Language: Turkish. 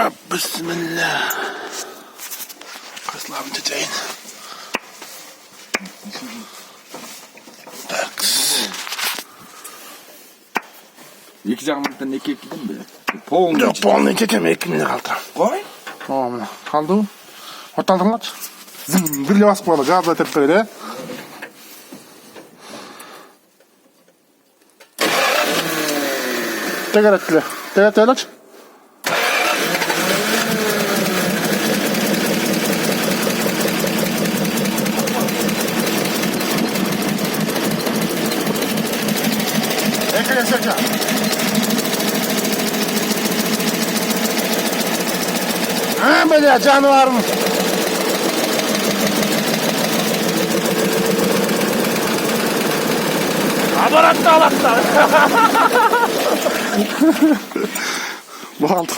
Bismillah. Kaslarını teceğin. İki canlıktan iki ekledin mi? Poğun Yok poğunlu çekeyim 2 milyar kaldı. Koy. Tamam kaldı mı? Ortalıktan kaç. Birle basıp koyalım. Gazla tepkide. Tekrar etkile. Tekrar aç. Ekle sekle. Ha böyle canavar mı? Abarattı alattı. Bu aldı.